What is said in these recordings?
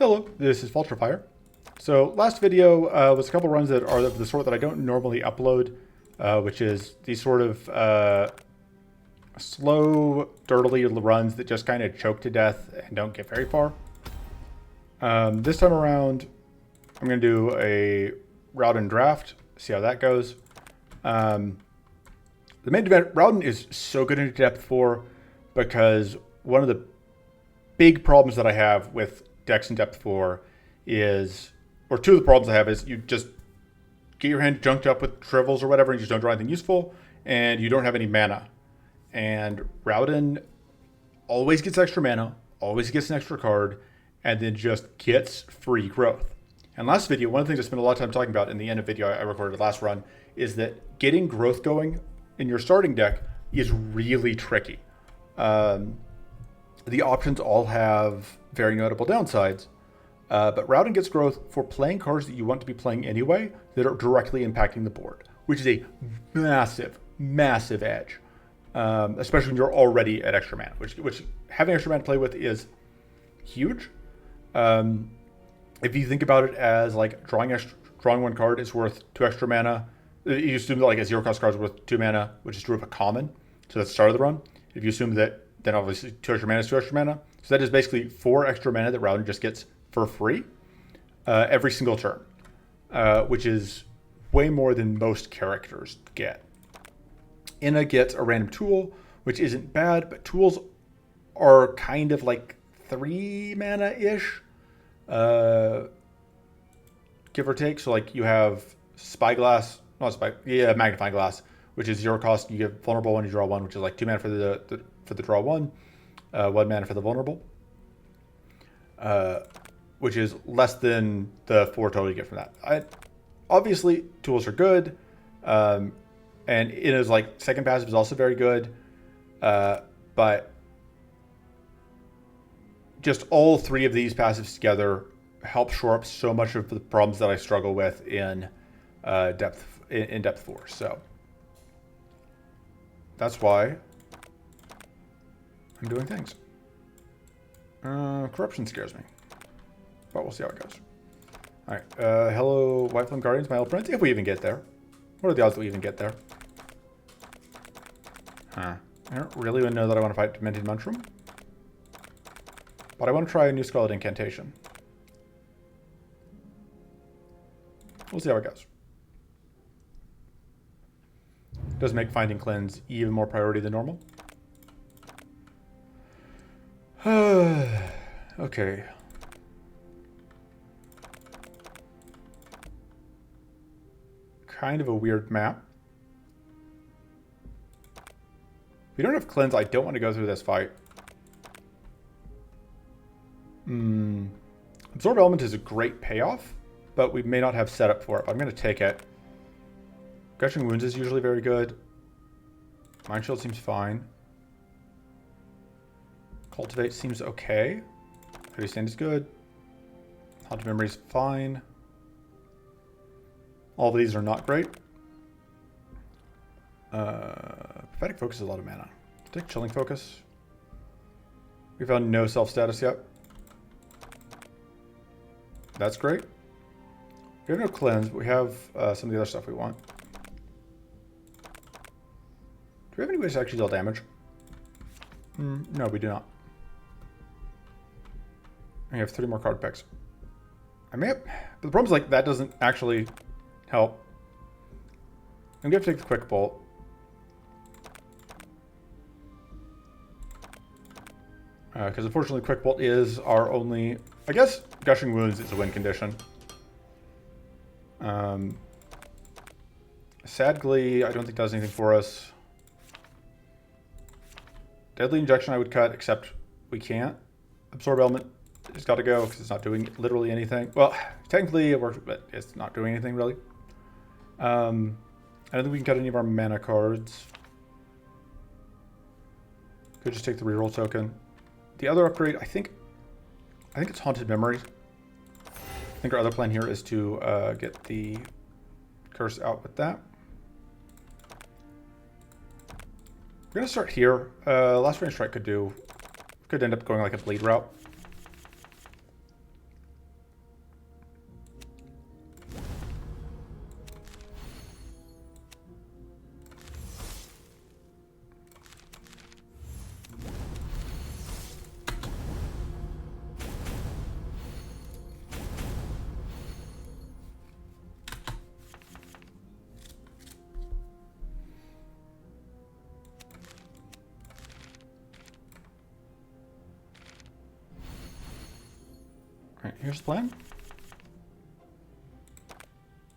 Hello, this is Vulturefire. So last video was a couple runs that are of the sort that I don't normally upload, which is these sort of slow, dirtily runs that just kind of choke to death and don't get very far. This time around, I'm going to do a Raodan draft, see how that goes. The main event, Raodan is so good in depth 4 because one of the big problems that I have with decks in depth 4 is, or two of the problems I have is you just get your hand junked up with trivels or whatever and you just don't draw anything useful and you don't have any mana. And Raodan always gets extra mana, always gets an extra card, and then just gets free growth. And last video, one of the things I spent a lot of time talking about in the end of video I recorded last run is that getting growth going in your starting deck is really tricky. The options all have very notable downsides, but Raodan gets growth for playing cards that you want to be playing anyway that are directly impacting the board, which is a massive, massive edge, especially when you're already at extra mana, which having extra mana to play with is huge. If you think about it as like drawing one card is worth 2 extra mana, you assume that like a 0-cost card is worth 2 mana, which is true of a common, so that's the start of the run. If you assume that, then obviously 2 extra mana is 2 extra mana. So that is basically 4 extra mana that Raodan just gets for free every single turn, which is way more than most characters get. Inna gets a random tool, which isn't bad, but tools are kind of like 3 mana-ish, give or take. So like you have Magnifying Glass, which is 0 cost. You get vulnerable when you draw 1, which is like 2 mana for the draw 1, 1 mana for the vulnerable, which is less than the 4 total you get from that. Obviously, tools are good, and it is like second passive is also very good, but just all 3 of these passives together help shore up so much of the problems that I struggle with in depth 4. So that's why I'm doing things. Corruption scares me, but we'll see how it goes. All right. Hello, Whiteflame Guardians, my old friends. If we even get there. What are the odds that we even get there? I don't really know that I want to fight Demented Mushroom, but I want to try a new Scarlet Incantation. We'll see how it goes. Does make finding Cleanse even more priority than normal. Okay. Kind of a weird map. If we don't have Cleanse, I don't want to go through this fight. Absorb Element is a great payoff, but we may not have setup for it. But I'm going to take it. Gushing Wounds is usually very good. Mind Shield seems fine. Cultivate seems okay. Heavy Stand is good. Haunted Memory is fine. All of these are not great. Prophetic Focus is a lot of mana. Take Chilling Focus. We found no self-status yet. That's great. We have no Cleanse, but we have some of the other stuff we want. Do we have any ways to actually deal damage? No, we do not. We have 3 more card picks. I may have, but the problem is like that doesn't actually help. I'm going to take the Quick Bolt. Because unfortunately Quick Bolt is our only, I guess Gushing Wounds is a win condition. Sad Glee, I don't think does anything for us. Deadly Injection I would cut, except we can't. Absorb Element has got to go because it's not doing literally anything. Well, technically it works, but it's not doing anything really. I don't think we can cut any of our mana cards. Could just take the reroll token. The other upgrade, I think it's Haunted Memory. I think our other plan here is to get the curse out with that. We're going to start here. Last Range Strike could end up going like a bleed route. Alright, here's the plan.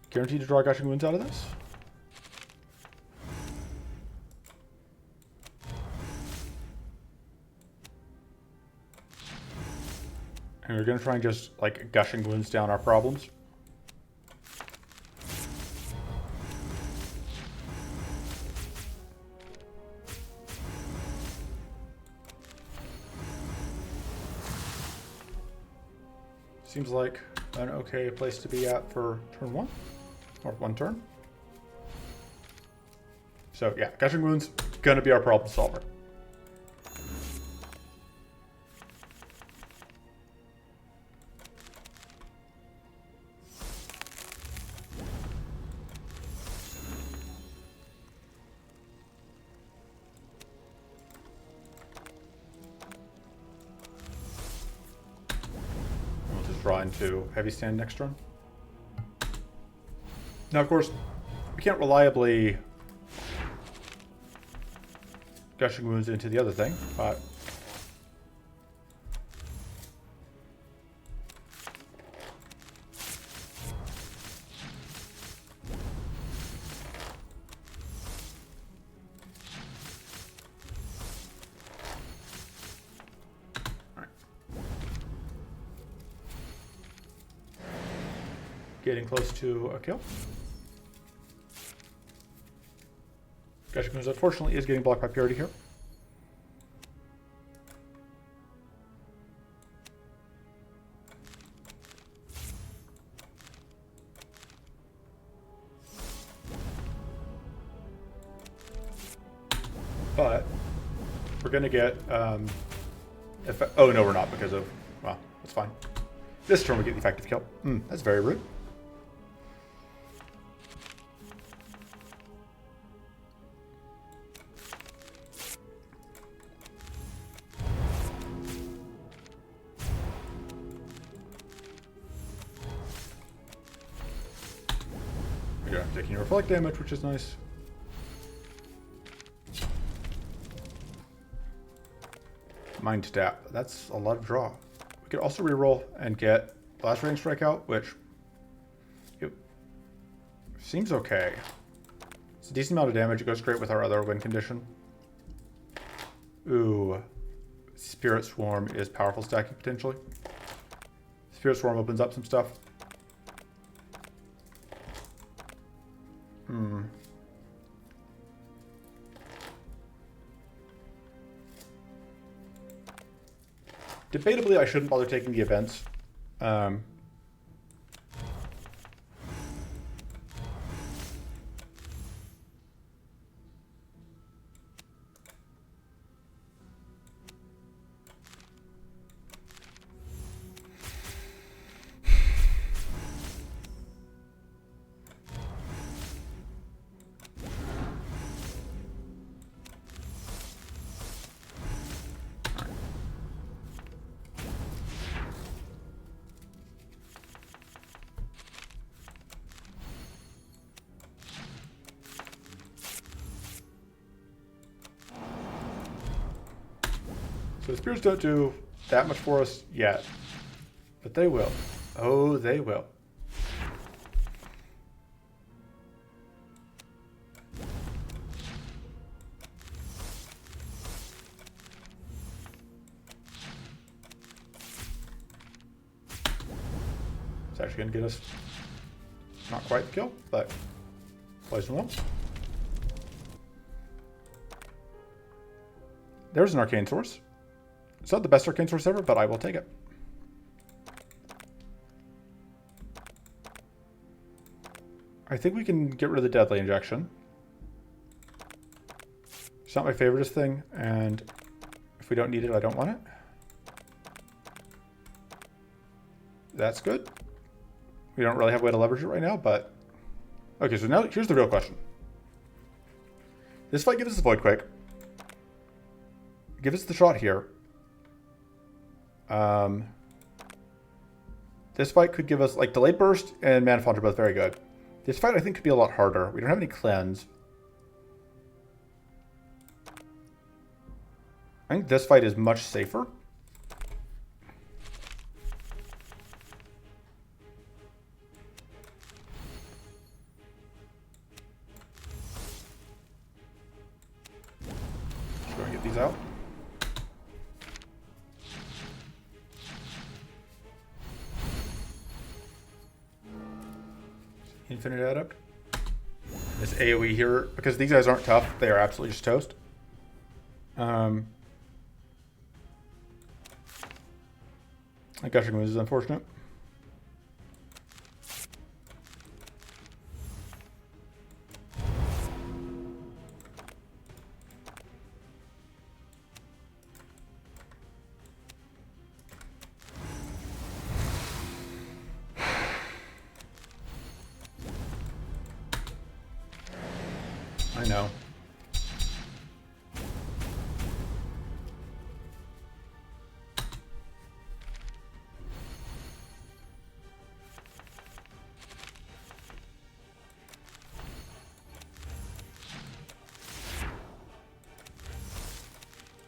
Guaranteed to draw gushing wounds out of this. And we're going to try and just, like, gushing wounds down our problems. Seems like an okay place to be at for turn 1, or 1 turn. So yeah, gushing wounds, going to be our problem solver. Draw into heavy stand next turn. Now, of course, we can't reliably gushing wounds into the other thing, but getting close to a kill. Gushing wounds, unfortunately, is getting blocked by purity here. But we're going to get... oh, no, we're not, because of... Well, that's fine. This turn we get the effective kill. That's very rude. Yeah, taking your reflect damage, which is nice. Mind Tap. That's a lot of draw. We could also reroll and get Lacerating Strikeout, which seems okay. It's a decent amount of damage. It goes great with our other win condition. Ooh. Spirit Swarm is powerful stacking potentially. Spirit Swarm opens up some stuff. Debatably, I shouldn't bother taking the events. So the Spears don't do that much for us yet, but they will. Oh, they will. It's actually going to get us not quite the kill, but poison well. There's an Arcane Source. It's not the best Arcane Source ever, but I will take it. I think we can get rid of the Deadly Injection. It's not my favoriteest thing, and if we don't need it, I don't want it. That's good. We don't really have a way to leverage it right now, but... Okay, so now here's the real question. This fight gives us the Void Quake. Give us the shot here. This fight could give us, like, Delayed Burst and Mana Font are both very good. This fight, I think, could be a lot harder. We don't have any Cleanse. I think this fight is much safer. these out. Infinite adept. This AoE here, because these guys aren't tough, they are absolutely just toast. That gushing moves is unfortunate. I know.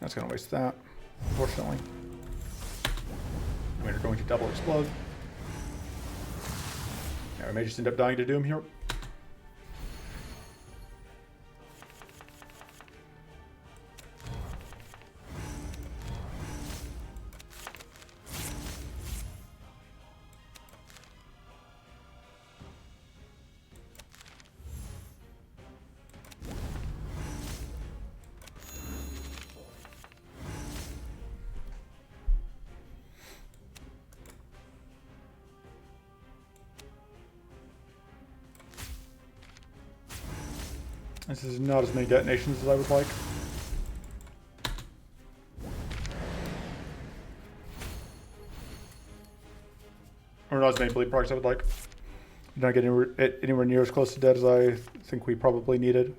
That's going to waste that, unfortunately. We're going to double explode. Yeah, we may just end up dying to Doom here. This is not as many detonations as I would like. Or not as many bleed procs as I would like. Not getting anywhere near as close to dead as I think we probably needed.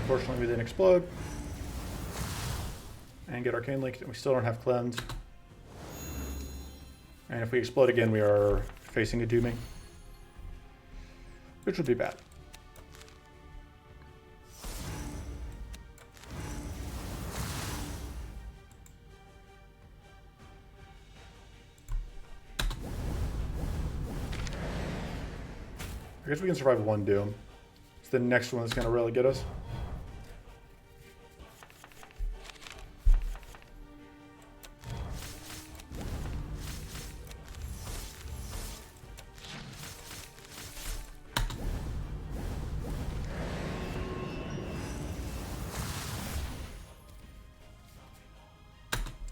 Unfortunately, we didn't explode. And get Arcane Link, and we still don't have Cleanse. And if we explode again, we are facing a Dooming. Which would be bad. I guess we can survive one Doom. It's the next one that's going to really get us.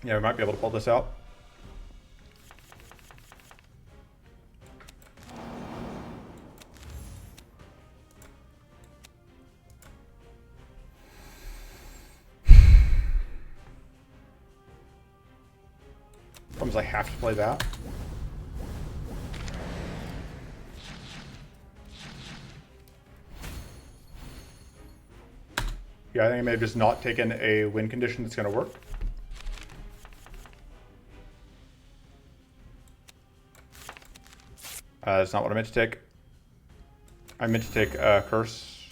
Yeah, we might be able to pull this out. Problem is I have to play that. Yeah, I think I may have just not taken a win condition that's going to work. That's not what I meant to take. I meant to take Curse.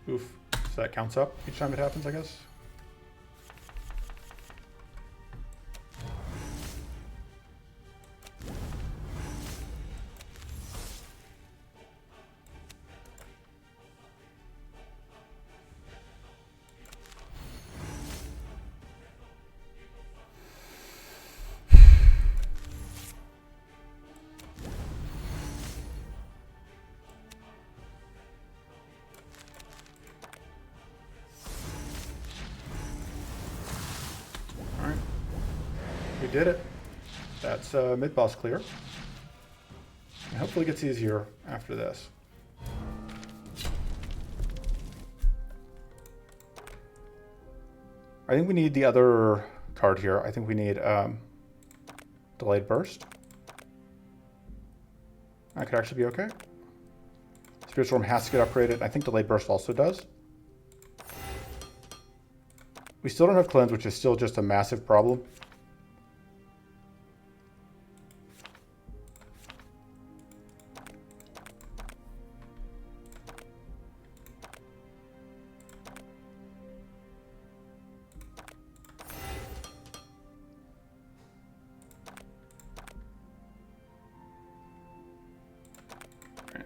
Oof. So that counts up each time it happens, I guess. We did it. That's mid-boss clear. And hopefully it gets easier after this. I think we need the other card here. I think we need Delayed Burst. That could actually be okay. Spirit Storm has to get upgraded. I think Delayed Burst also does. We still don't have Cleanse, which is still just a massive problem.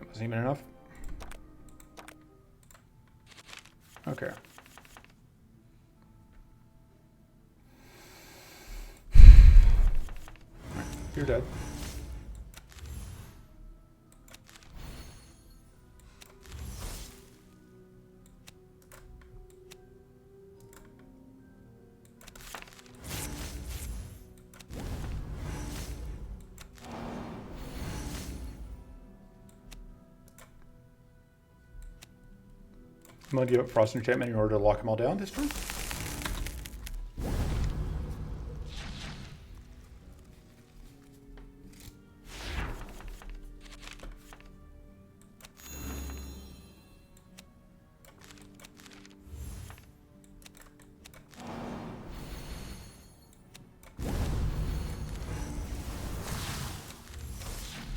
Wasn't even enough. Okay. You're dead. I'm going to give up Frost Enchantment in order to lock them all down this turn.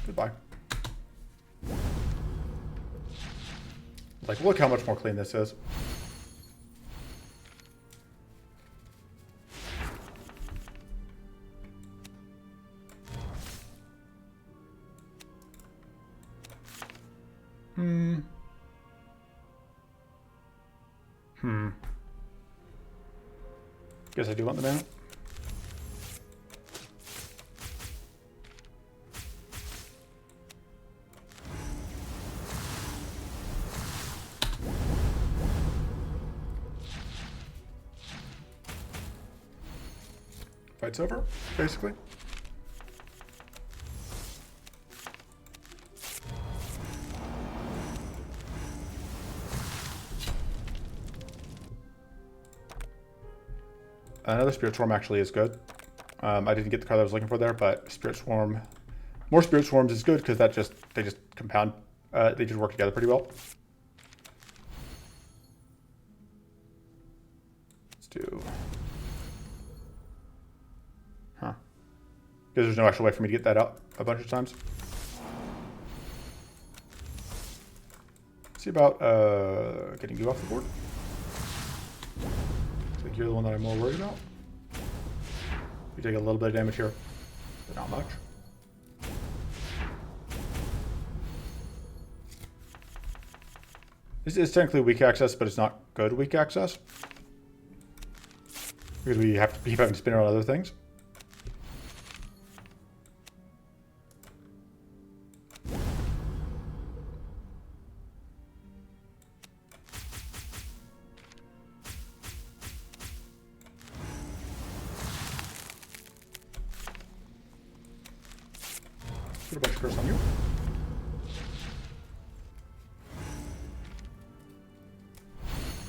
Goodbye. Like, look how much more clean this is. Guess I do want the mana. Fight's over, basically. Another Spirit Swarm actually is good. I didn't get the card I was looking for there, but Spirit Swarm, more Spirit Swarms is good because that they just compound, they just work together pretty well. Let's do, because there's no actual way for me to get that out a bunch of times. Let's see about getting you off the board. I think you're the one that I'm more worried about. You take a little bit of damage here, but not much. This is technically weak access, but it's not good weak access. Because we have to keep having to spin around other things. Put a bunch of curse on you.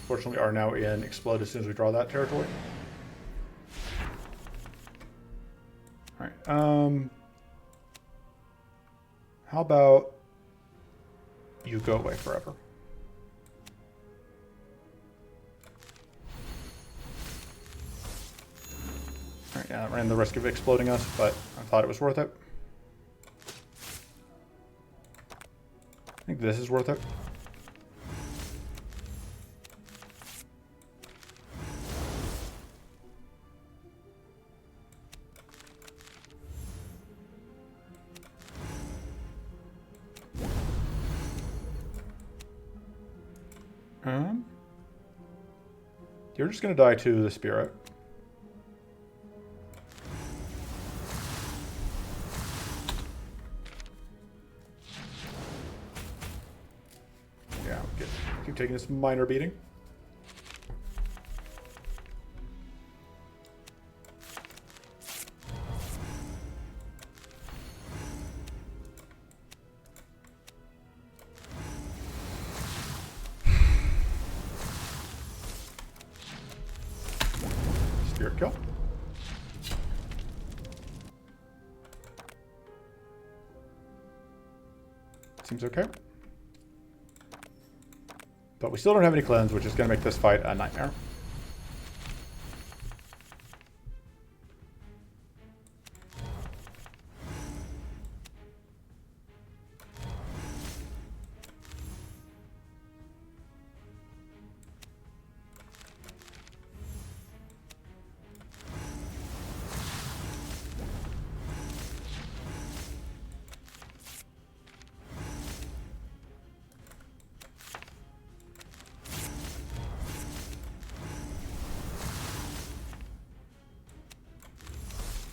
Fortunately, we are now in Explode as soon as we draw that territory. Alright, how about you go away forever? Alright, yeah, that ran the risk of exploding us, but I thought it was worth it. I think this is worth it. You're just going to die to the spirit. Yeah, keep taking this minor beating. Spirit kill. Seems okay. But we still don't have any cleanse, which is going to make this fight a nightmare.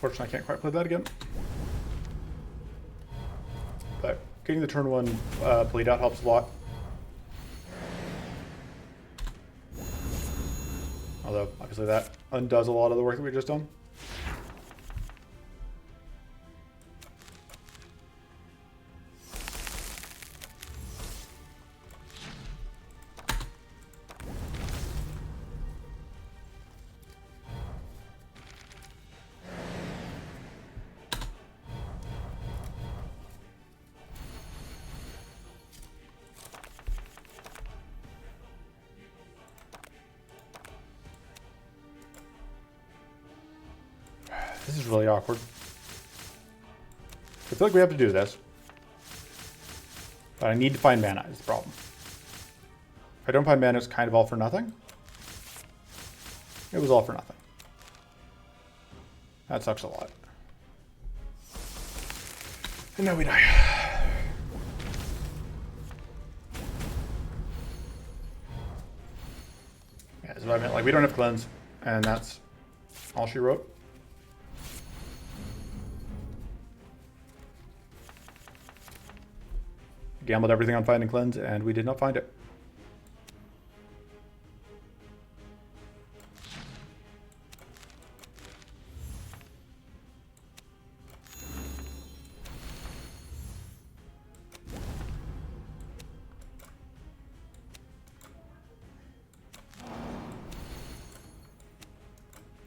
Unfortunately, I can't quite play that again. But getting the turn 1 bleed out helps a lot. Although, obviously that undoes a lot of the work that we've just done. This is really awkward. I feel like we have to do this. But I need to find mana is the problem. If I don't find mana, it's kind of all for nothing. It was all for nothing. That sucks a lot. And now we die. Yeah, that's what I meant. Like, we don't have cleanse, and that's all she wrote. Gambled everything on finding cleanse, and we did not find it.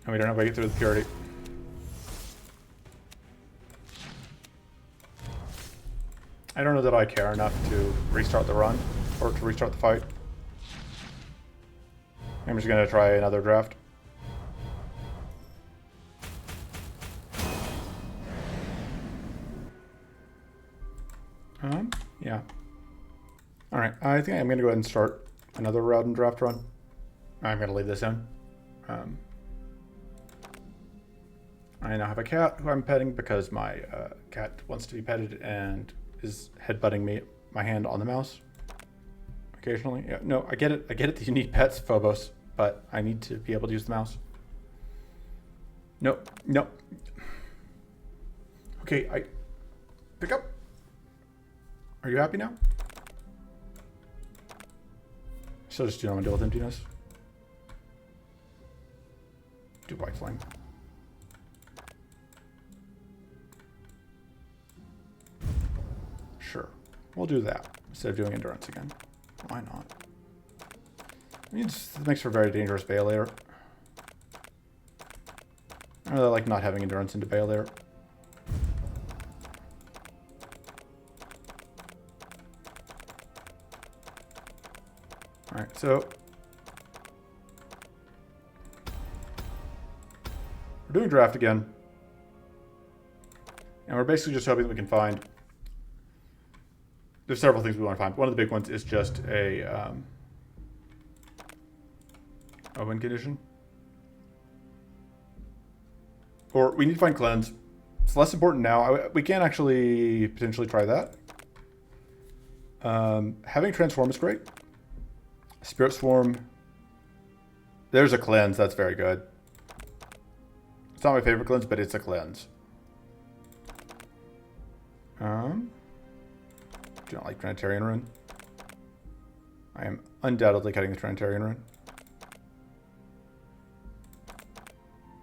And we don't have a way to get through the purity. I don't know that I care enough to restart the run, or to restart the fight. I'm just going to try another draft. Yeah. Alright, I think I'm going to go ahead and start another Raodan draft run. I'm going to leave this in. I now have a cat who I'm petting because my cat wants to be petted and is headbutting my hand on the mouse occasionally. Yeah, no, I get it that you need pets, Phobos, but I need to be able to use the mouse. No. Okay, pick up. Are you happy now? Still just do not want to deal with emptiness. Do white flame. Sure, we'll do that instead of doing endurance again. Why not? It makes for a very dangerous Bay layer. I really like not having endurance into Bay layer. Alright, so we're doing draft again. And we're basically just hoping that we can find... There's several things we want to find. One of the big ones is just a win condition. Or we need to find cleanse. It's less important now. We can actually potentially try that. Having transform is great. Spirit Swarm. There's a cleanse. That's very good. It's not my favorite cleanse, but it's a cleanse. Do not like Trinitarian Rune. I am undoubtedly cutting the Trinitarian Rune.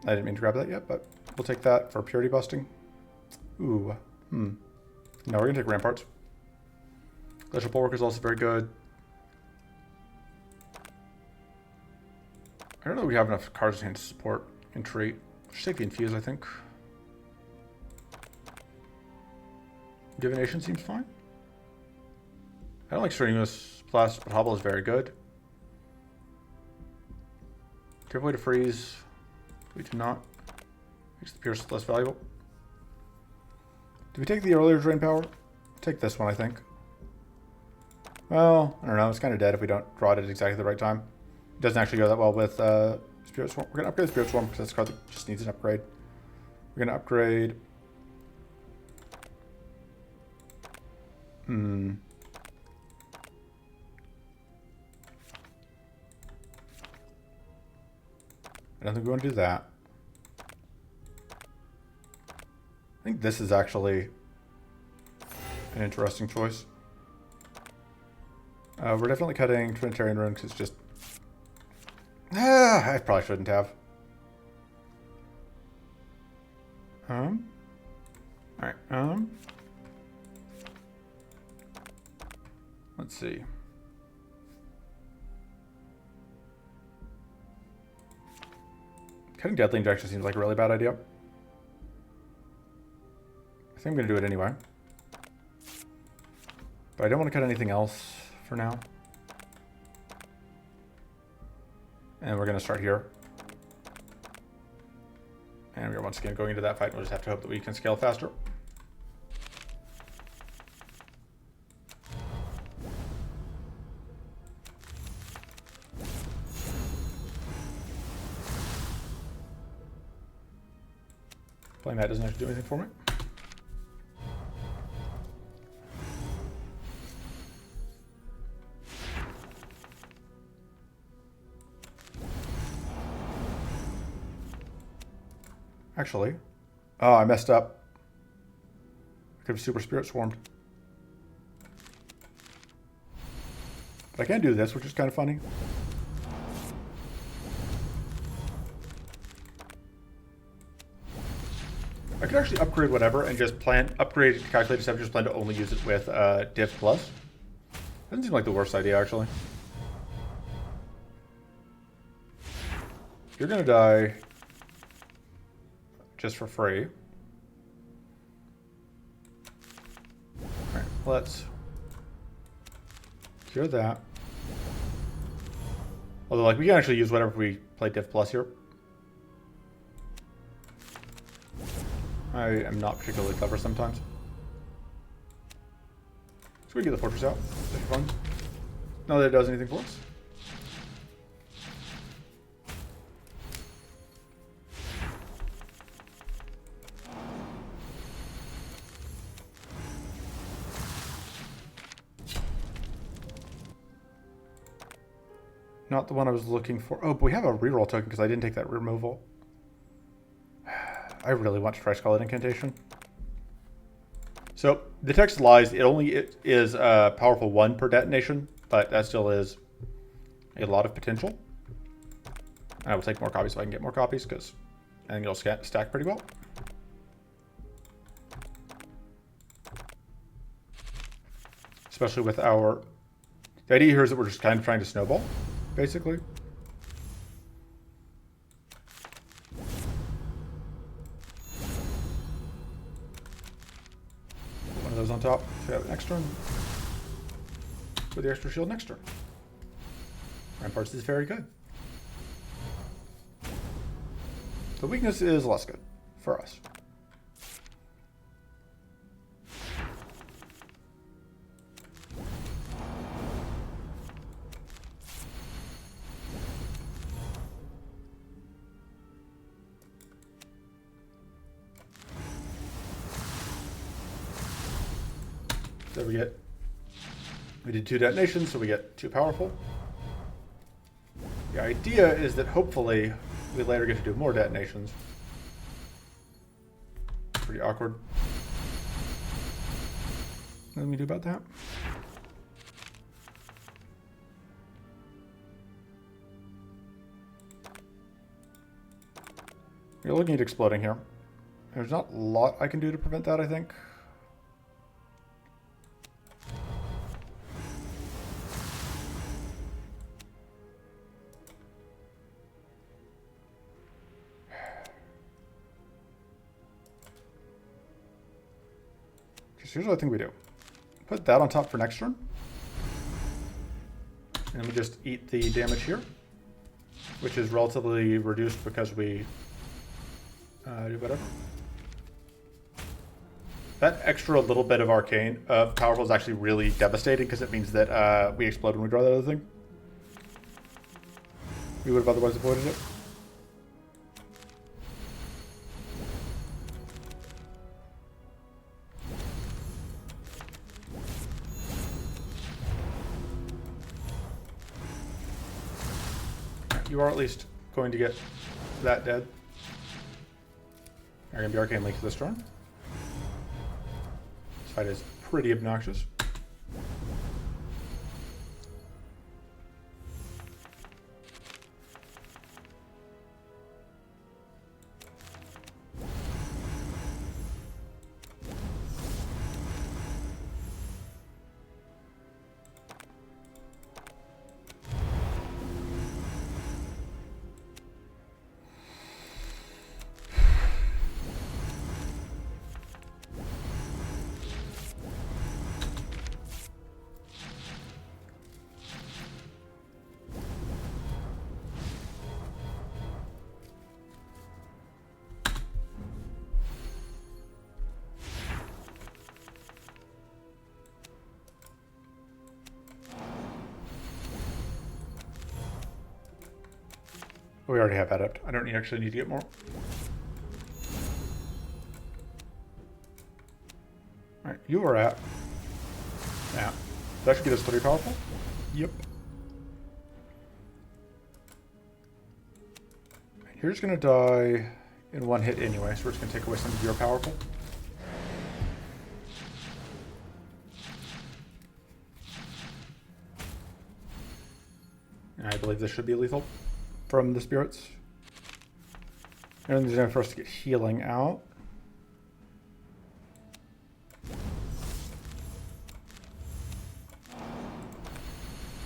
I didn't mean to grab that yet, but we'll take that for purity busting. Ooh. No, we're going to take Ramparts. Glacial Bulwark is also very good. I don't know if we have enough cards in hand to support Entreat. Should take the Infuse, I think. Divination seems fine. I don't like Strenuous Plus, but Hobble is very good. Careful way to freeze. We do not. Makes the Pierce less valuable. Do we take the earlier drain power? Take this one, I think. Well, I don't know. It's kind of dead if we don't draw it at exactly the right time. It doesn't actually go that well with Spirit Swarm. We're going to upgrade Spirit Swarm because that's a card that just needs an upgrade. We're going to upgrade... I don't think we want to do that. I think this is actually an interesting choice. We're definitely cutting Trinitarian Rune because it's just... I probably shouldn't have. Alright, let's see. Cutting Deadly Injection seems like a really bad idea. I think I'm going to do it anyway. But I don't want to cut anything else for now. And we're going to start here. And we're once again going into that fight. We'll just have to hope that we can scale faster. Playing that doesn't actually do anything for me. Actually, oh, I messed up. I could have Super Spirit Swarmed. But I can do this, which is kind of funny. I could actually upgrade whatever and just upgrade Calculated Step, just plan to only use it with Div Plus. Doesn't seem like the worst idea, actually. You're gonna die just for free. Alright, let's cure that. Although, like, we can actually use whatever we play Div Plus here. I am not particularly clever sometimes. So we get the fortress out. That's fun. Not that it does anything for us. Not the one I was looking for. Oh, but we have a reroll token because I didn't take that removal. I really want to try Scarlet Incantation. So the text lies. It only is powerful 1 per detonation, but that still is a lot of potential. I will take more copies so I can get more copies because I think it'll stack pretty well. Especially with our... The idea here is that we're just kind of trying to snowball, basically. One of those on top. So we have it next turn. With the extra shield next turn. Ramparts is very good. The weakness is less good for us. So we did 2 detonations, so we get 2 powerful. The idea is that hopefully we later get to do more detonations. Pretty awkward. What do we do about that? We're looking at exploding here. There's not a lot I can do to prevent that, I think. Here's what I think we do. Put that on top for next turn. And we just eat the damage here, which is relatively reduced because we do whatever. That extra little bit of arcane powerful is actually really devastating because it means that we explode when we draw that other thing. We would have otherwise avoided it. You are at least going to get that dead. You're going to be Arcane Link to this turn. This fight is pretty obnoxious. We already have Adept. I don't actually need to get more. Alright, you are at. Yeah. That should get us 3 powerful? Yep. You're just gonna die in 1 hit anyway, so we're just gonna take away some of your powerful. I believe this should be lethal from the spirits. And there's enough for us to get healing out.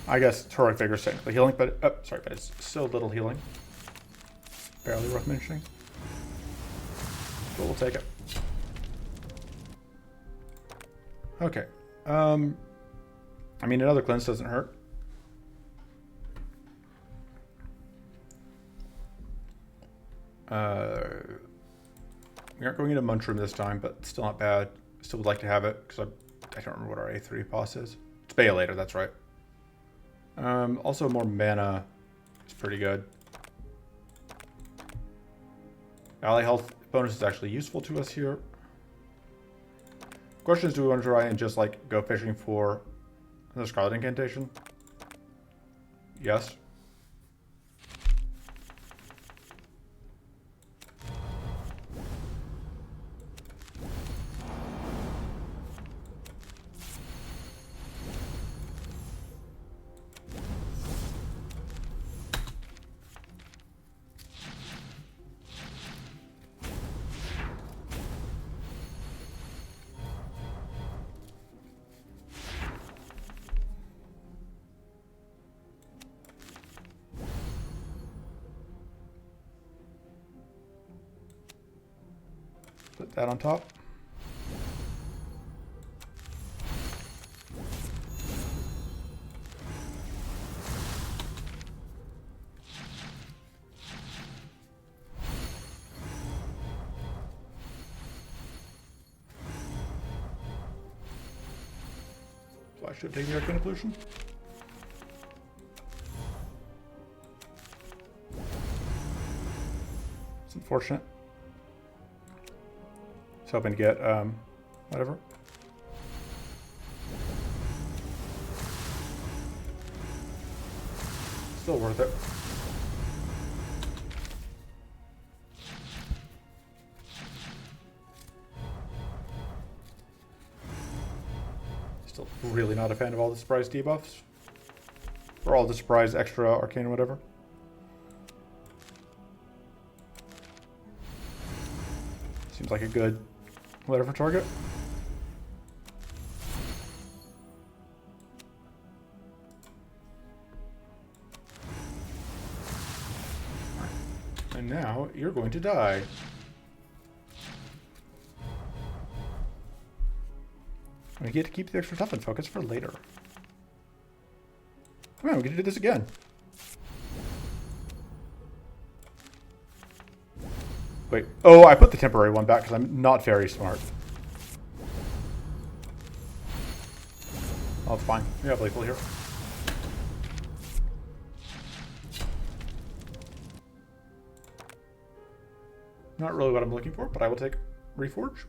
I guess Toric Vigor is technically healing, but sorry, but it's so little healing. Barely worth mentioning. But we'll take it. Okay. I mean, another cleanse doesn't hurt. We aren't going into Munchroom this time, but still not bad. Still would like to have it, because I don't remember what our A3 boss is. It's Baelator, that's right. Also more mana is pretty good. Ally health bonus is actually useful to us here. Question is, do we want to try and just like go fishing for the Scarlet Incantation? Yes. Put that on top. So I should take the Arcane Pollution. It's unfortunate. Just hoping to get, whatever. Still worth it. Still really not a fan of all the surprise debuffs. Or all the surprise extra arcane or whatever. Seems like a good whatever target. And now you're going to die. I get to keep the extra toughen focus for later. Come on, we can do this again. Wait. Oh, I put the temporary one back because I'm not very smart. Oh, it's fine. We have lethal here. Not really what I'm looking for, but I will take Reforge.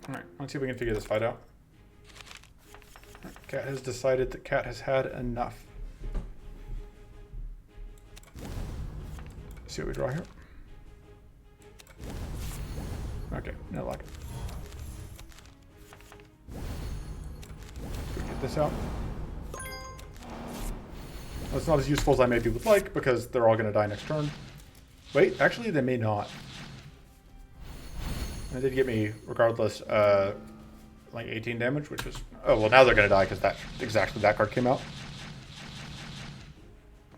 Alright, let's see if we can figure this fight out. Cat has decided that Cat has had enough. Let's see what we draw here. Okay, no luck. Let's go get this out. Well, it's not as useful as I maybe would like because they're all going to die next turn. Wait, actually they may not. They did get me, regardless, like 18 damage, which is... Oh, well, now they're going to die because that exactly that card came out.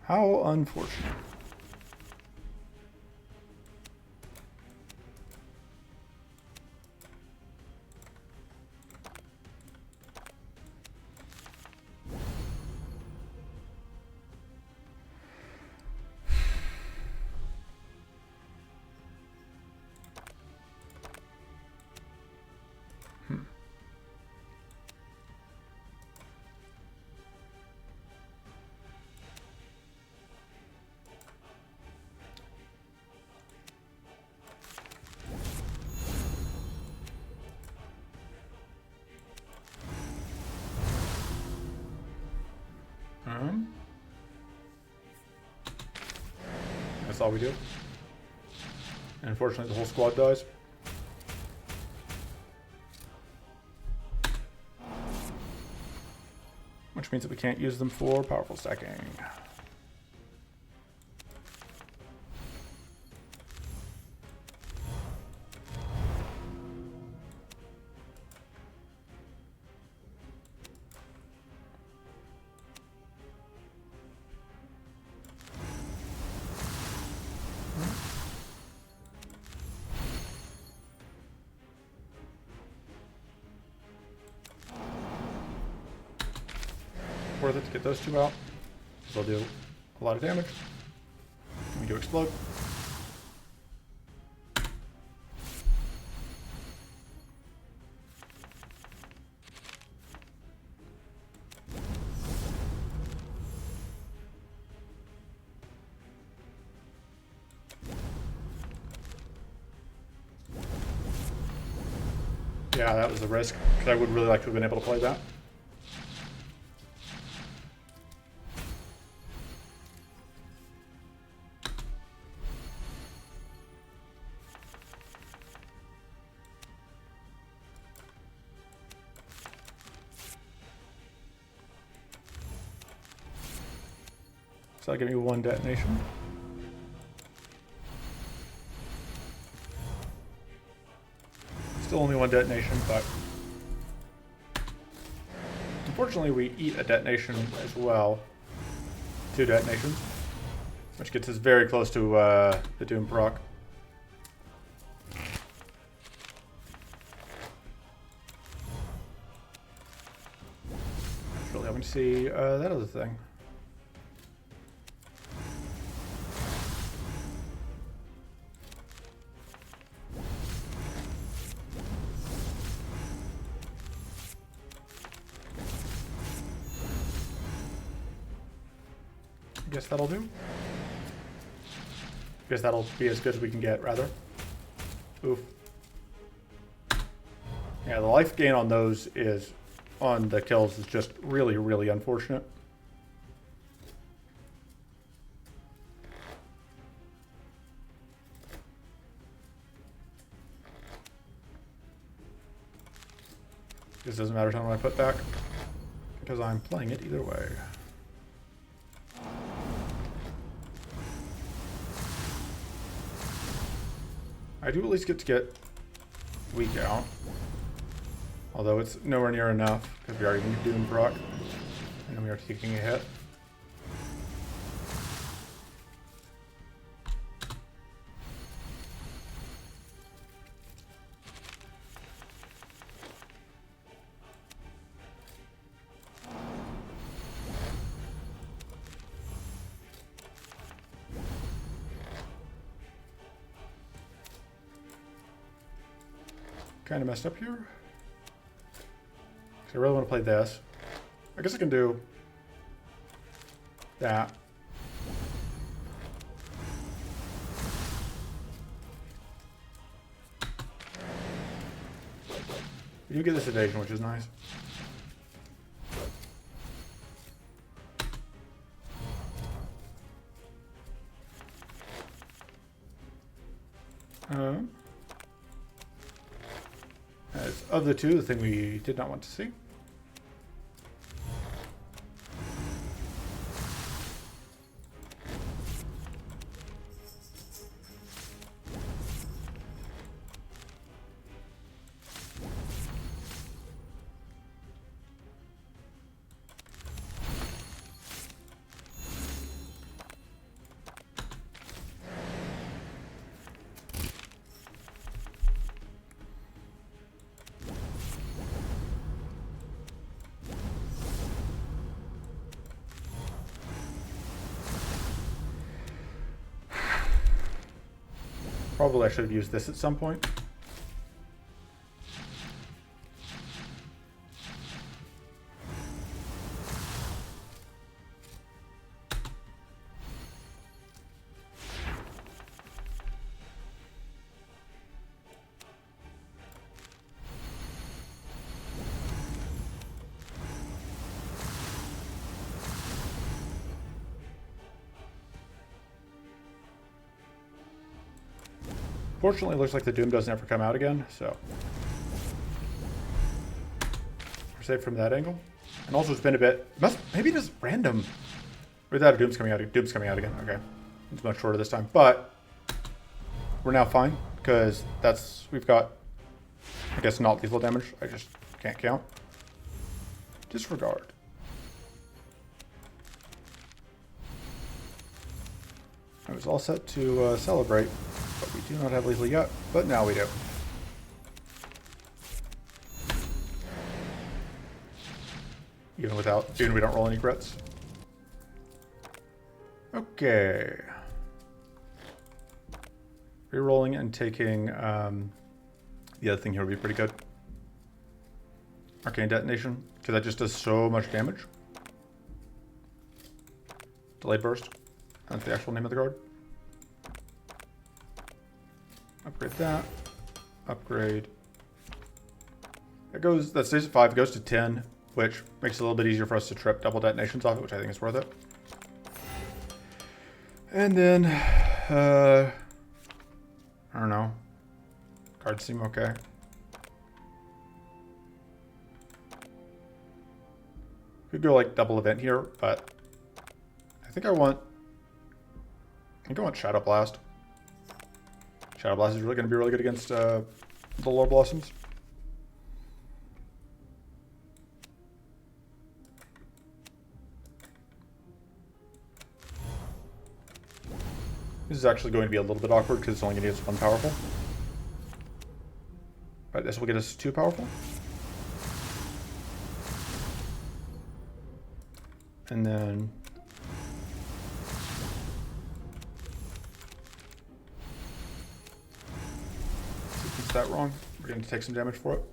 How unfortunate. That's all we do. And unfortunately, the whole squad dies. Which means that we can't use them for powerful stacking. Worth it to get those two out. They'll do a lot of damage. We do explode. Yeah, that was a risk, because I would really like to have been able to play that. So that'll give me one detonation. Still only one detonation, but unfortunately we eat a detonation as well. 2 detonations, which gets us very close to the Doom proc. Really having to see that other thing. Guess that'll do. Guess that'll be as good as we can get, rather. Oof. Yeah, the life gain on those is, on the kills, is just really, really unfortunate. This doesn't matter what I put back, because I'm playing it either way. I do at least get to get weak out, although it's nowhere near enough because we already need Doom proc, and we are taking a hit. kind of messed up here. I really want to play this. I guess I can do that. You get this evasion, which is nice. As of the two, the thing we did not want to see. Probably I should have used this at some point. Fortunately, it looks like the Doom doesn't ever come out again, so we're safe from that angle. And also, it's been a bit. Maybe it is random. Without a Doom's coming out. Doom's coming out again. Okay, it's much shorter this time, but we're now fine because we've got. I guess not lethal damage. I just can't count. Disregard. I was all set to celebrate. But we do not have lethal yet, but now we do. Even we don't roll any crits. Okay. Rerolling and taking the other thing here would be pretty good. Arcane Detonation, because that just does so much damage. Delayed Burst. That's the actual name of the card. Upgrade that. Upgrade. That stays at 5. It goes to 10, which makes it a little bit easier for us to trip double detonations off it, which I think is worth it. And then, I don't know. Cards seem okay. Could go like double event here, but I think I want Shadow Blast. Shadow Blast is really going to be really good against the Lore Blossoms. This is actually going to be a little bit awkward because it's only going to get us 1 powerful. But this will get us 2 powerful. And then that wrong. We're going to take some damage for it.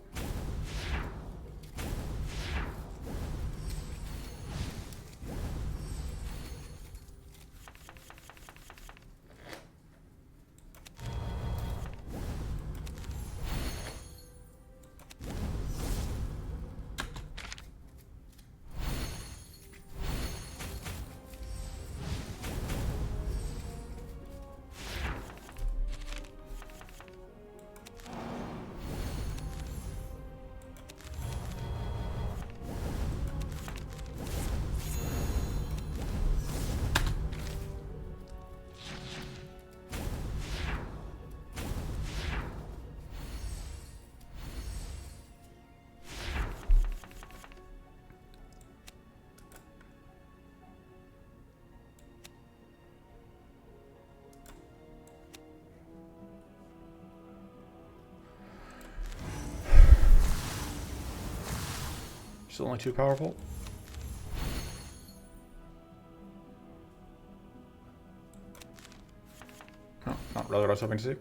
Still only 2 powerful. Oh, not really what I was hoping to see.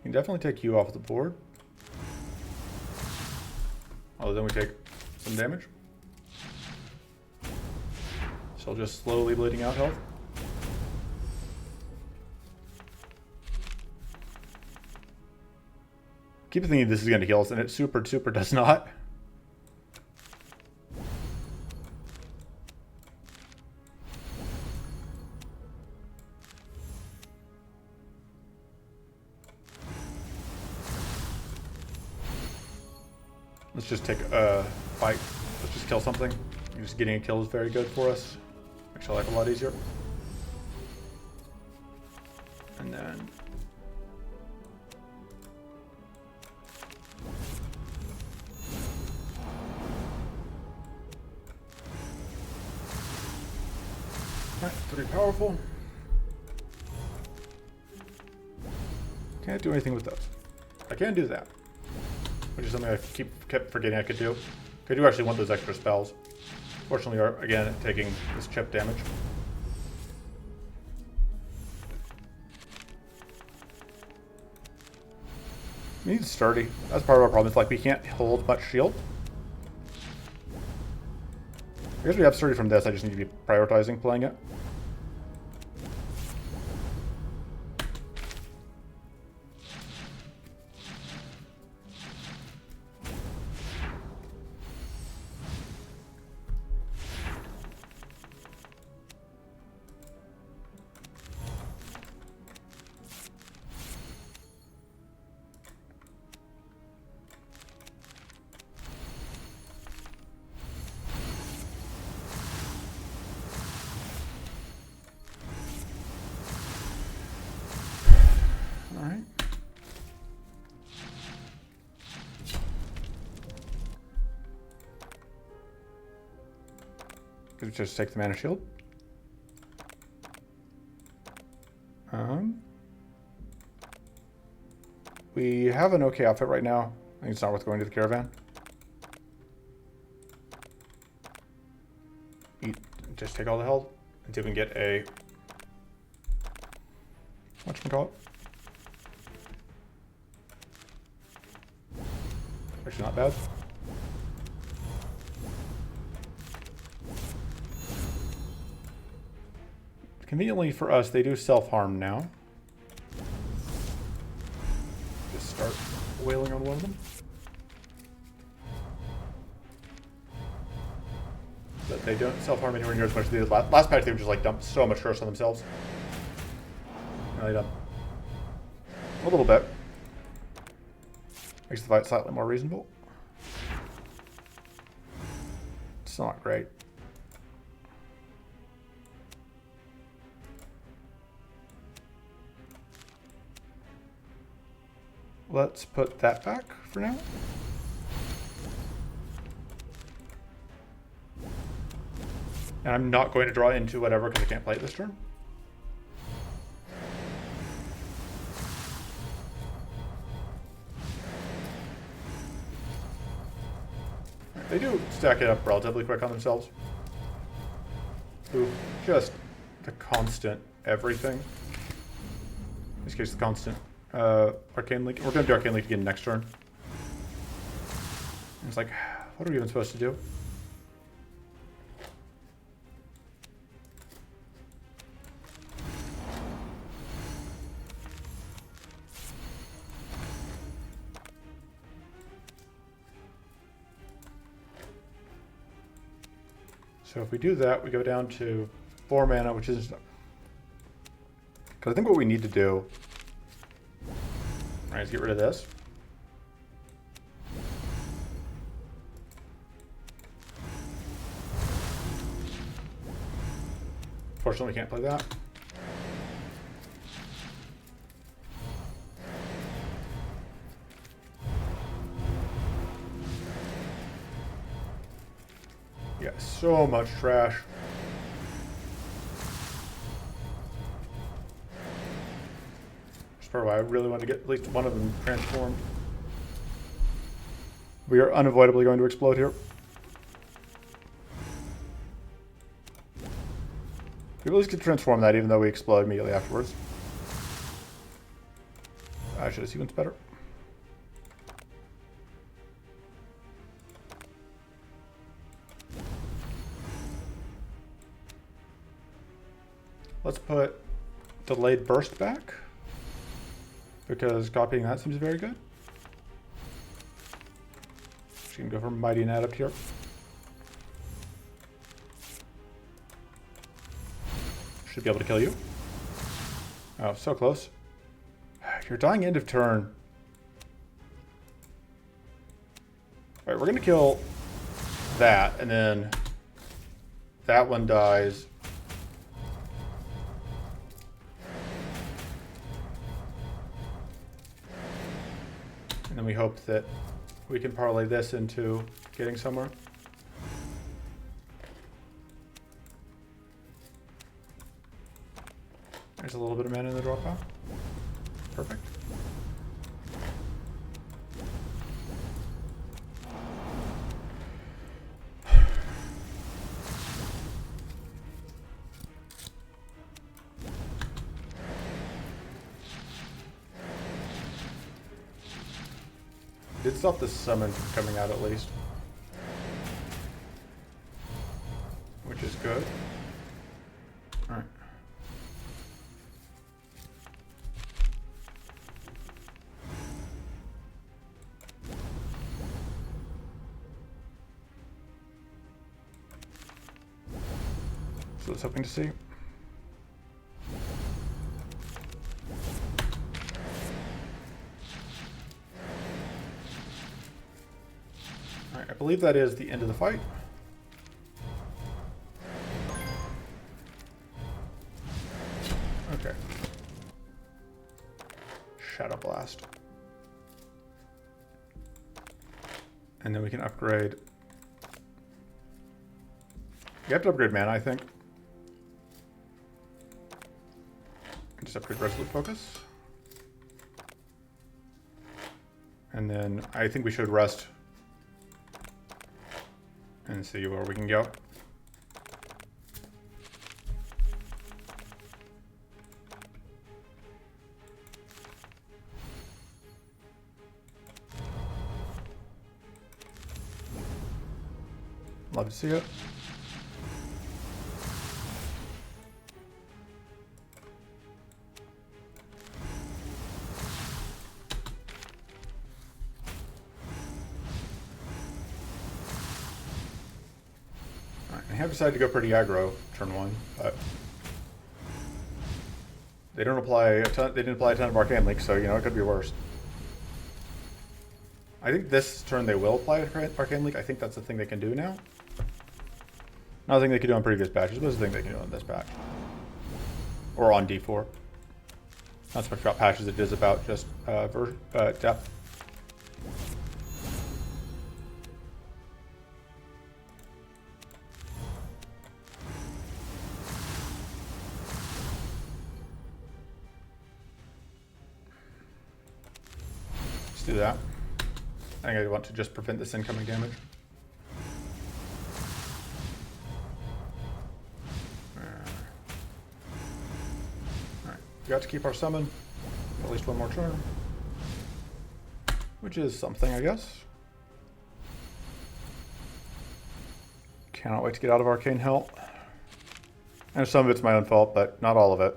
can definitely take you off the board. Oh, then we take some damage. Still just slowly bleeding out health. Keep thinking this is going to heal us, and it super does not. Let's just take a fight. Let's just kill something. Just getting a kill is very good for us. Makes our life a lot easier. And then... Alright, pretty powerful. Can't do anything with those. I can do that, which is something I kept forgetting I could do. I do actually want those extra spells. Fortunately, are again taking this chip damage. We need sturdy. That's part of our problem. It's like we can't hold much shield. I guess we have sturdy from this. I just need to be prioritizing playing it. Alright. Could just take the mana shield. We have an okay outfit right now. I think it's not worth going to the caravan. Just take all the health and see if we can get a... whatchamacallit? Actually not bad. Conveniently for us, they do self-harm now. Just start wailing on one of them. But they don't self-harm anywhere near as much as they did last patch. They would just like dump so much curse on themselves. Now they don't. A little bit. Makes the fight slightly more reasonable. It's not great. Let's put that back for now. And I'm not going to draw into whatever because I can't play it this turn. They do stack it up relatively quick on themselves. Ooh, just the constant everything. In this case, the constant Arcane Leak. We're going to do Arcane Leak again next turn. And it's like, what are we even supposed to do? So if we do that, we go down to 4 mana, which is... Because I think what we need to do... Alright, let's get rid of this. Fortunately, we can't play that. Yeah, so much trash. That's probably why I really want to get at least one of them transformed. We are unavoidably going to explode here. We at least get to transform that even though we explode immediately afterwards. I should have sequenced better. Let's put delayed burst back, because copying that seems very good. She can go for Mighty Gnat up here. Should be able to kill you. Oh, so close. You're dying end of turn. Alright, we're gonna kill that, and then that one dies. And then we hope that we can parlay this into getting somewhere. There's a little bit of mana in the draw pile. Perfect. Did stop the summon from coming out at least, which is good. All right. So I was hoping to see. I believe that is the end of the fight. Okay. Shadow Blast. And then we can upgrade. You have to upgrade mana, I think. Just upgrade Resolute Focus. And then I think we should rest and see where we can go. Love to see it. I have decided to go pretty aggro turn one, but they don't apply a ton. They didn't apply a ton of Arcane Leak, so you know it could be worse. I think this turn they will apply Arcane Leak. I think that's the thing they can do now. Not a thing they could do on previous patches, but it's a thing they can do on this patch or on D4. Not so much about patches; it is about just depth. Do that. I think I want to just prevent this incoming damage. Alright, we got to keep our summon at least one more turn, which is something, I guess. Cannot wait to get out of Arcane Hell. And some of it's my own fault, but not all of it.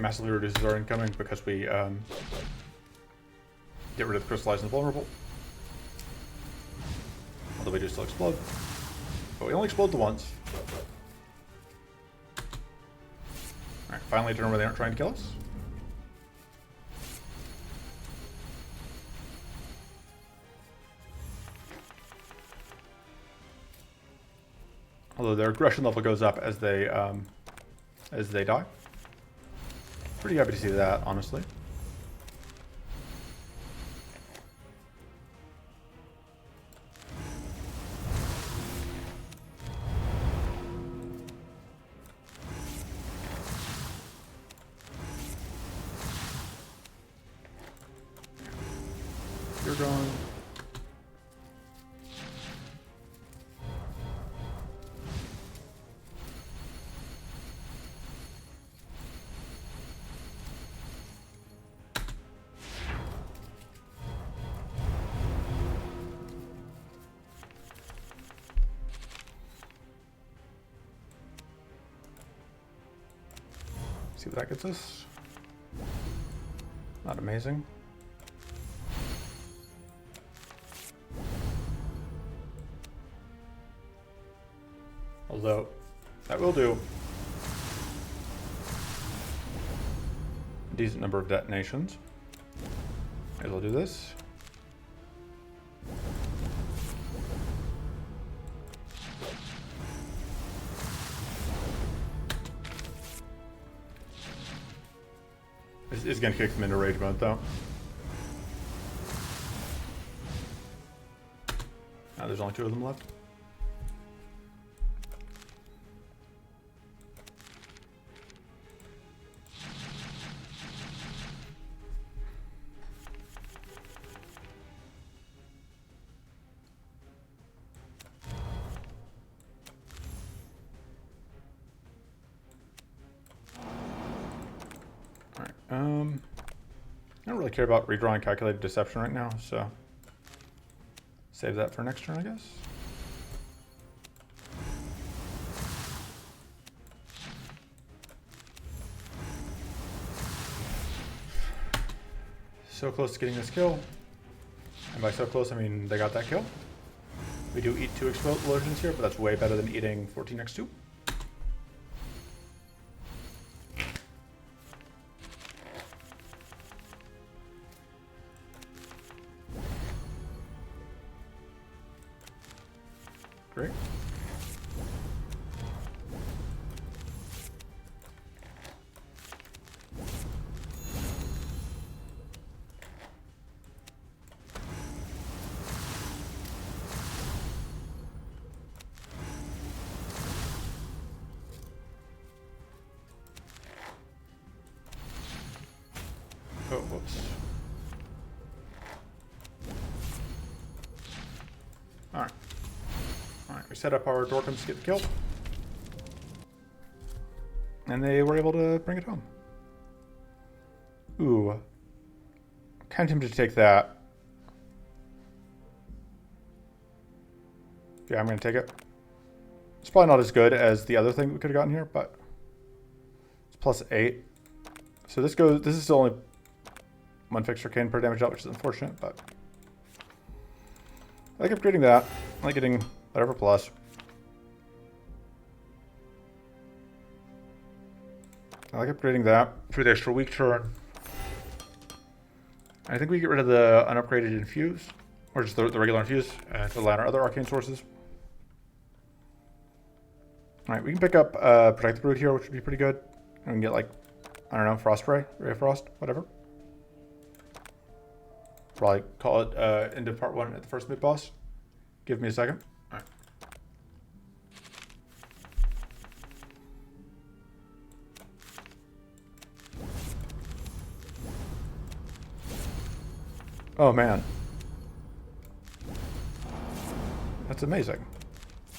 Massively reduces our incoming because we get rid of the crystallized and vulnerable. Although we do still explode. But we only explode the once. Alright, finally a turn where they aren't trying to kill us. Although their aggression level goes up as they die. Pretty happy to see that, honestly. redrawn. See what that gets us. Not amazing. Although, that will do a decent number of detonations. May as well do this. This is going to kick them into rage mode, though. Now there's only 2 of them left. I don't really care about redrawing calculated deception right now, so save that for next turn, I guess. So close to getting this kill. And by so close, I mean they got that kill. We do eat 2 explosions here, but that's way better than eating 14x2. Great. Oh, whoops. Alright. Alright, we set up our Dorkums to get the kill. And they were able to bring it home. Ooh. Kind of tempted to take that. Yeah, I'm going to take it. It's probably not as good as the other thing we could have gotten here, but it's +8. So this is still only 1 fixed arcane per damage out, which is unfortunate, but I like upgrading that. I like getting whatever plus. I like upgrading that for the extra weak turn. I think we get rid of the unupgraded infuse, or just the regular infuse, to align our other arcane sources. Alright, we can pick up Protect the Brood here, which would be pretty good. And we can get, like, I don't know, Frost Ray, Ray of Frost, whatever. Probably call it end of part 1 at the first mid-boss. Give me a second. Alright. Oh man. That's amazing.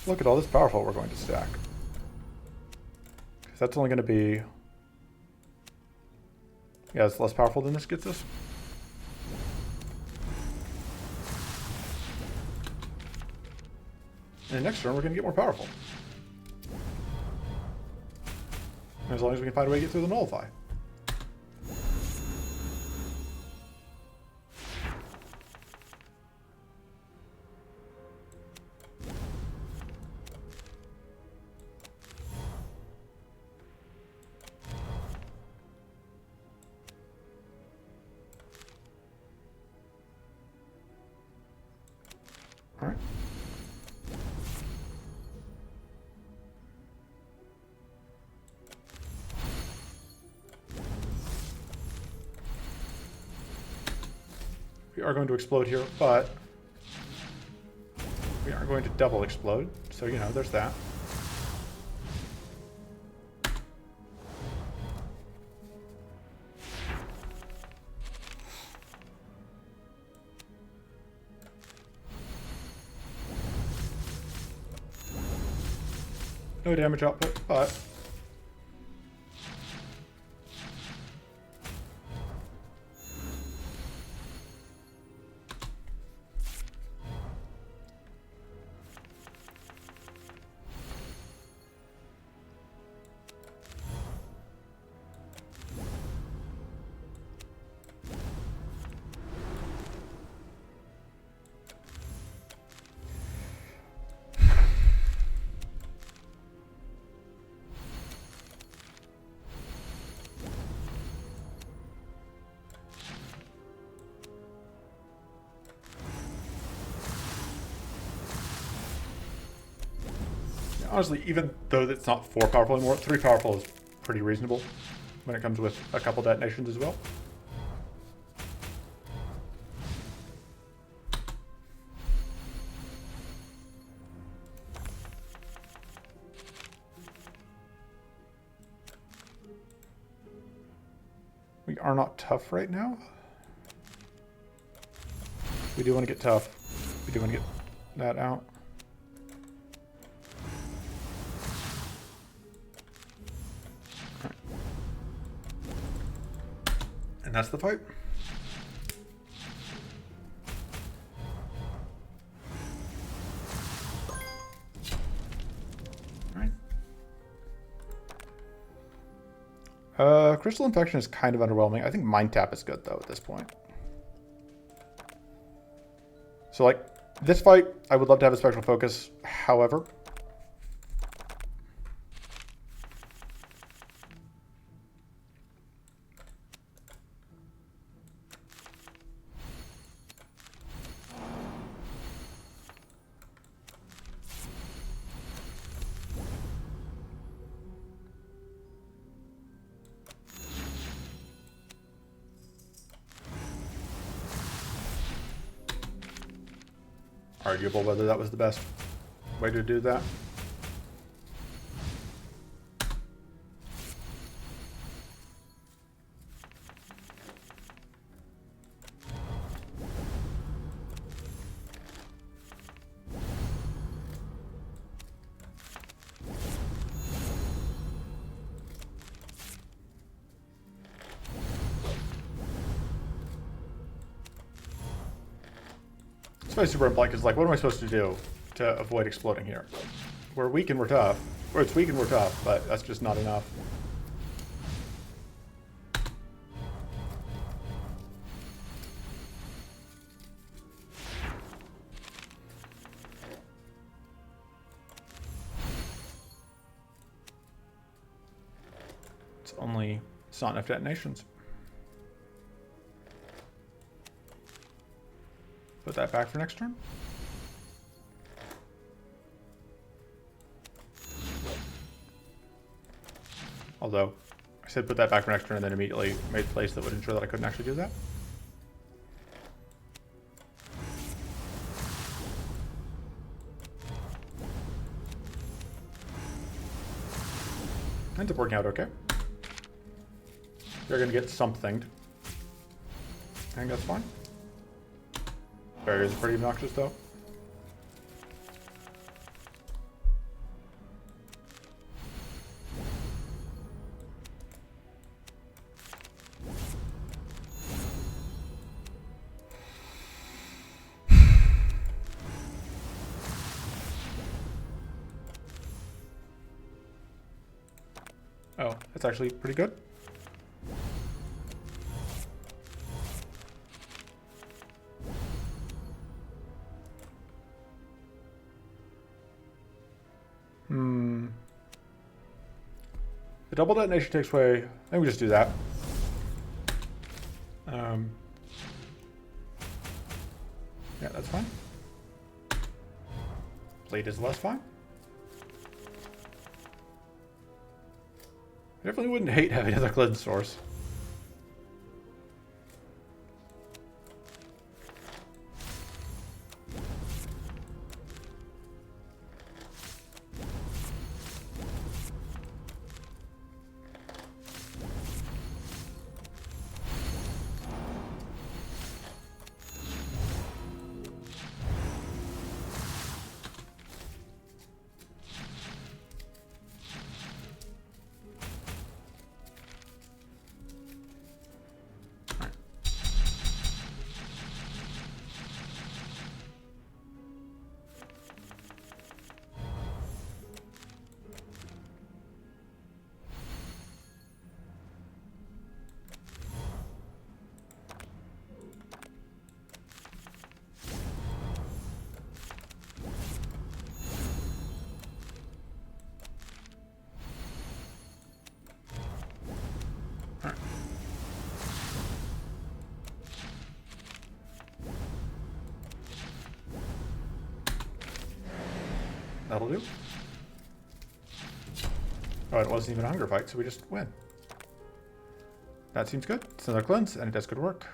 Look at all this powerful we're going to stack. Because that's only going to be... Yeah, it's less powerful than this gets us. And next turn, we're going to get more powerful. As long as we can find a way to get through the Nullify. All right. We are going to explode here, but we aren't going to double explode. So, you know, there's that. No damage output, but honestly, even though it's not 4 powerful anymore, 3 powerful is pretty reasonable when it comes with a couple detonations as well. We are not tough right now. We do want to get tough. We do want to get that out. Right. And that's the fight. Crystal Infection is kind of underwhelming. I think Mind Tap is good, though, at this point. So, like, this fight, I would love to have a Spectral Focus. However, arguable whether that was the best way to do that. It's super impolite because, like, what am I supposed to do to avoid exploding here? We're weak and we're tough. Or it's weak and we're tough, but that's just not enough. It's not enough detonations. Put that back for next turn. Although, I said put that back for next turn and then immediately made plays that would ensure that I couldn't actually do that. Ends up working out okay. They're going to get something. I think that's fine. Barriers are pretty obnoxious, though. Oh, that's actually pretty good. The double detonation takes away. I think we just do that. Yeah, that's fine. Blade is less fine. I definitely wouldn't hate having another cleanse source. That'll do. Oh, it wasn't even a hunger fight, so we just win. That seems good. It's another cleanse, and it does good work.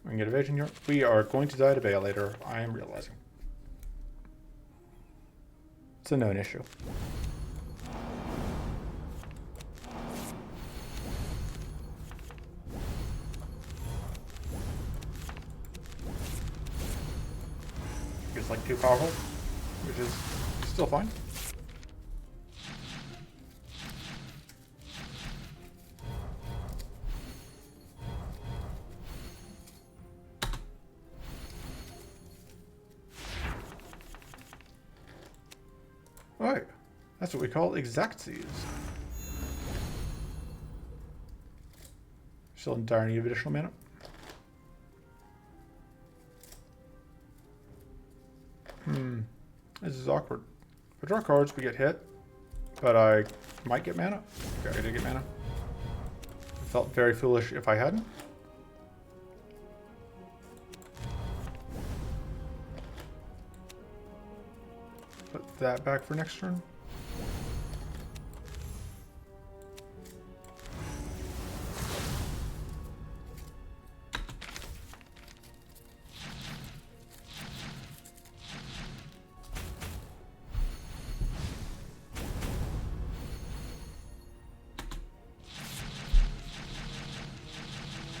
We can get evasion here. We are going to die to Bale later, I am realizing. It's a known issue. It's like too powerful, which is still fine. Alright, that's what we call exactsies. Still in dire need of additional mana. This is awkward. If I draw cards, we get hit, but I might get mana. Okay, I did get mana. It felt very foolish if I hadn't. Put that back for next turn.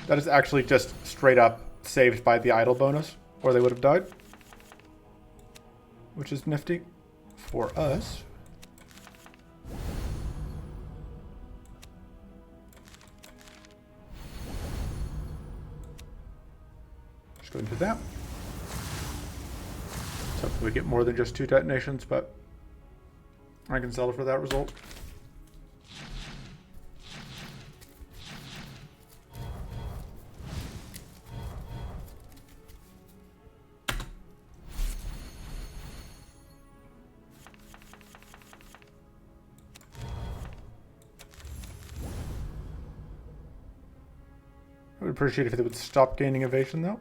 That is actually just straight up saved by the idle bonus, or they would have died. Which is nifty for us. Just go into that. So hopefully we get more than just 2 detonations, but I can settle for that result. I would appreciate if they would stop gaining evasion, though.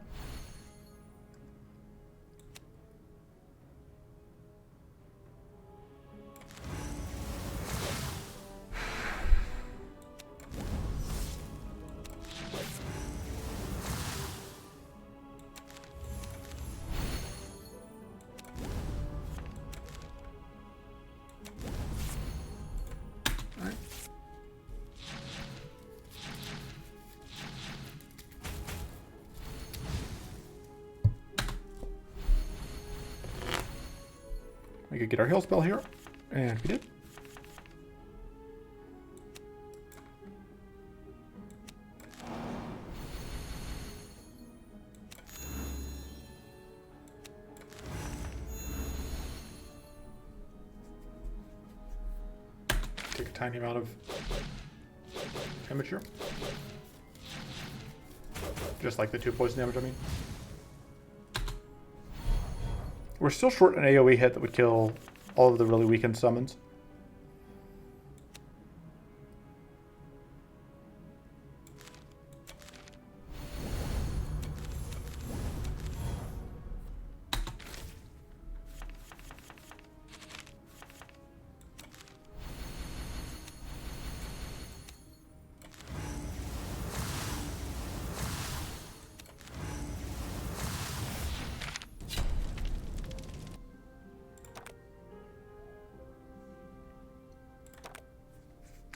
We could get our heal spell here, and we did. Take a tiny amount of damage here. Just like the 2 poison damage, I mean. We're still short an AoE hit that would kill all of the really weakened summons.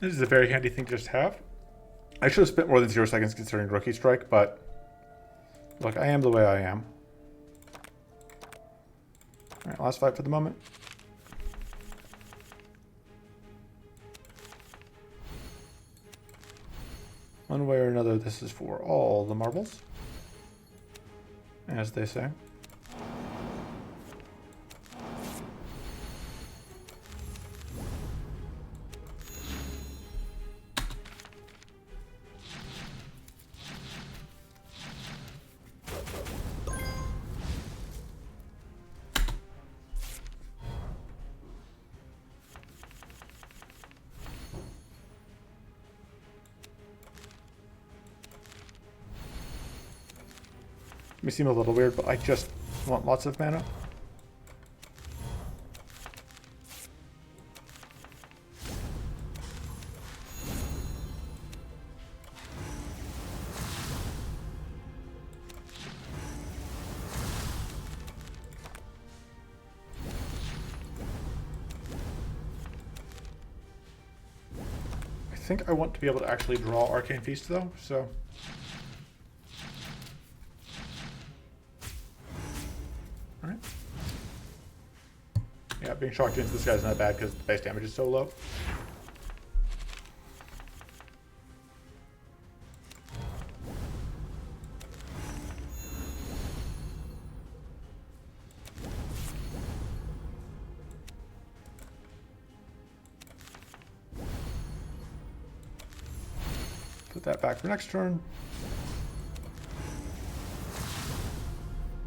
This is a very handy thing to just have. I should have spent more than 0 seconds considering Rookie Strike, but look, I am the way I am. Alright, last fight for the moment. One way or another, this is for all the marbles, as they say. May seem a little weird, but I just want lots of mana. think I want to be able to actually draw Arcane Feast though, so. Alright. Yeah, being shocked into this guy's not bad because the base damage is so low. Put that back for next turn.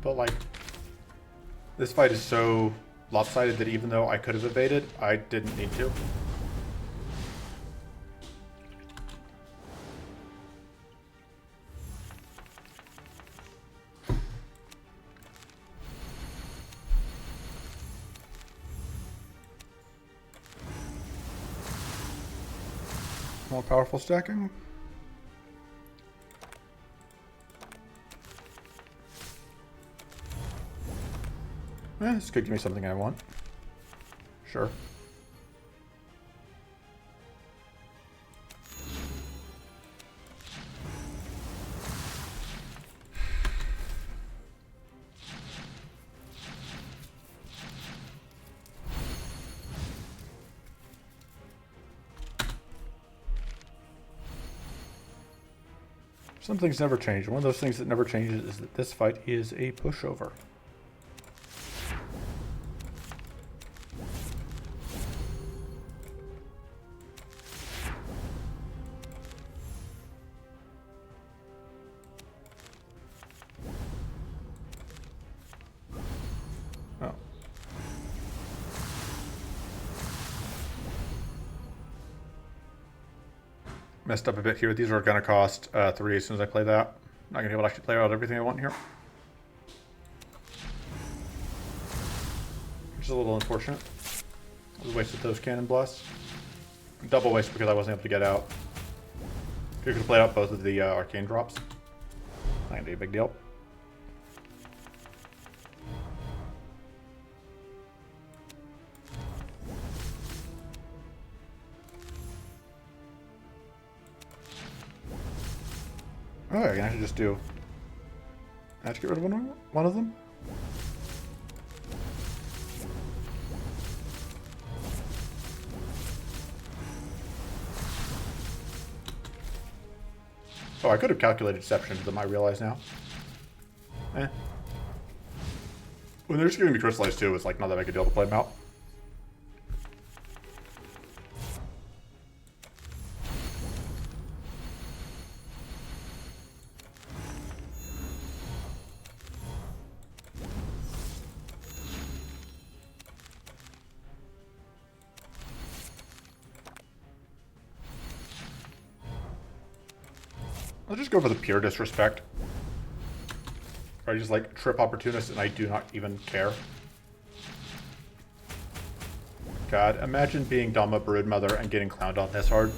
But like, this fight is so lopsided that even though I could have evaded, I didn't need to. More powerful stacking. This could give me something I want. Sure. Some things never change. One of those things that never changes is that this fight is a pushover. Oh. Messed up a bit here. These are going to cost 3 as soon as I play that. Not going to be able to actually play out everything I want here. Which is a little unfortunate. I wasted those cannon blasts. Double waste because I wasn't able to get out. You could have played out both of the arcane drops. Not going to be a big deal. Oh, I can actually just do... I have to get rid of one of them? Oh, I could have calculated deception to them, I realize now. Eh. When they're just giving me crystallized too, it's like not that big a deal to play them out. I'll just go for the pure disrespect. Or I just like trip opportunist and I do not even care. God, imagine being Dama Broodmother and getting clowned on this hard.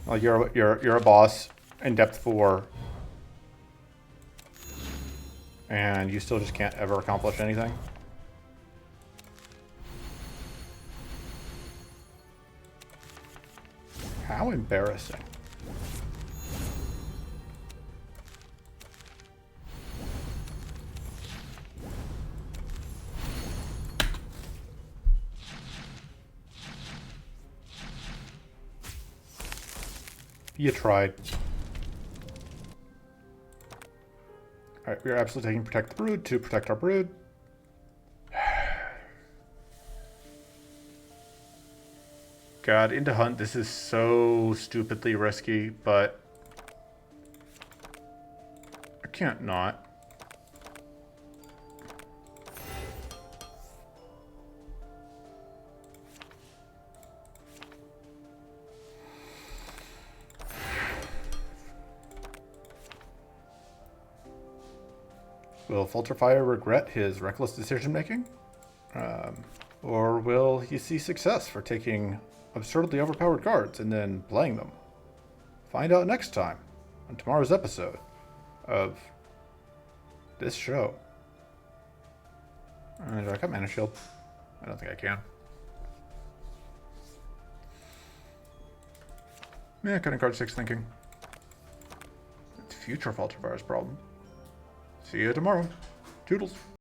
Like you're a boss in depth 4. And you still just can't ever accomplish anything. How embarrassing. You tried. Alright, we are absolutely taking Protect the Brood to protect our brood. God, into Hunt, this is so stupidly risky, but I can't not. Will Falterfire regret his reckless decision-making? Or will he see success for taking absurdly overpowered cards and then playing them? Find out next time on tomorrow's episode of this show. Do I got Mana Shield? I don't think I can. Yeah, cutting card 6 thinking. It's future Falterfire's problem. See you tomorrow. Toodles.